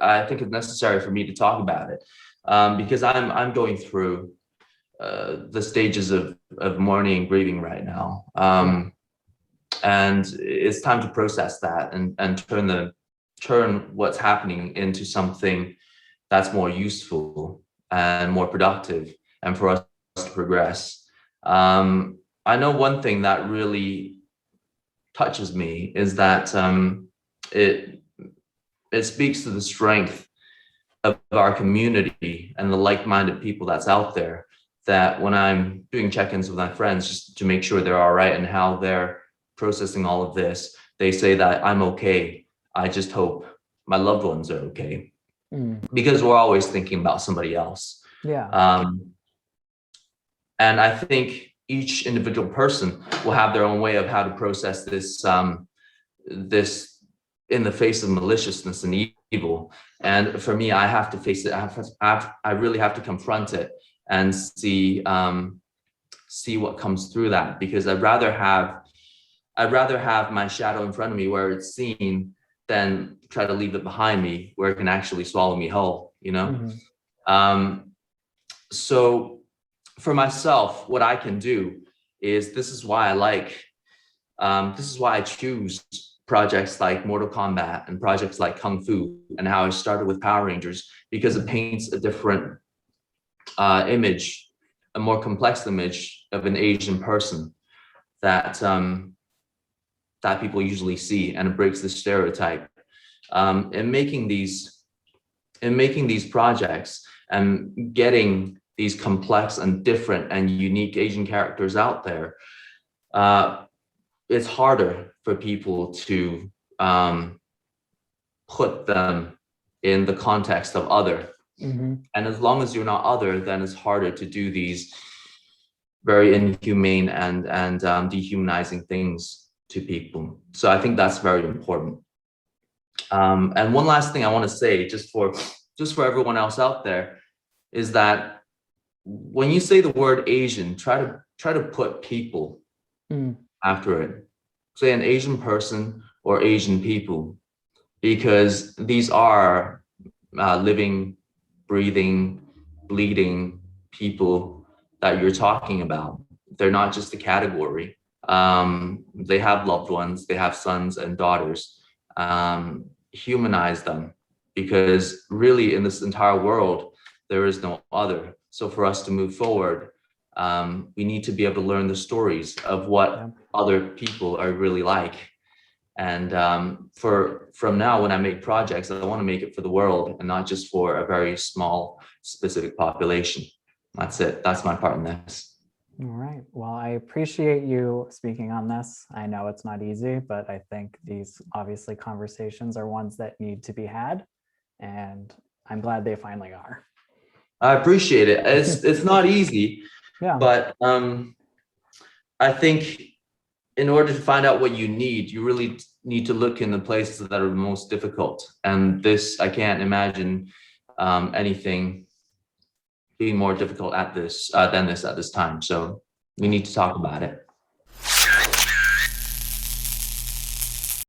I think it's necessary for me to talk about it, because I'm going through the stages of mourning and grieving right now, and it's time to process that and turn what's happening into something that's more useful and more productive, and for us to progress. I know one thing that really touches me is that it speaks to the strength of our community and the like-minded people that's out there, that when I'm doing check-ins with my friends just to make sure they're all right and how they're processing all of this, they say that I'm okay. I just hope my loved ones are okay. Because we're always thinking about somebody else. And I think each individual person will have their own way of how to process this, this in the face of maliciousness and evil. And for me, I have to face it. I really have to confront it and see what comes through that, because I'd rather have my shadow in front of me where it's seen than try to leave it behind me where it can actually swallow me whole, you know? So for myself, what I can do is, this is why I choose projects like Mortal Kombat and projects like Kung Fu, and how I started with Power Rangers, because it paints a different image, a more complex image of an Asian person that that people usually see, and it breaks the stereotype. In making these projects and getting these complex and different and unique Asian characters out there, it's harder for people to put them in the context of other. And as long as you're not other, then it's harder to do these very inhumane and dehumanizing things to people. So I think that's very important. And one last thing I want to say, just for everyone else out there, is that when you say the word Asian, try to put people after it. Say an Asian person or Asian people, because these are living, breathing, bleeding people that you're talking about. They're not just a category. They have loved ones, they have sons and daughters. Humanize them, because really in this entire world, there is no other. So for us to move forward, we need to be able to learn the stories of what other people are really like. And from now, when I make projects, I want to make it for the world and not just for a very small, specific population. That's it. That's my part in this. All right. Well, I appreciate you speaking on this. I know it's not easy, but I think these obviously conversations are ones that need to be had, and I'm glad they finally are. I appreciate it. It's not easy, but I think in order to find out what you need, you really need to look in the places that are the most difficult. And this, I can't imagine anything being more difficult at this than this at this time. So we need to talk about it.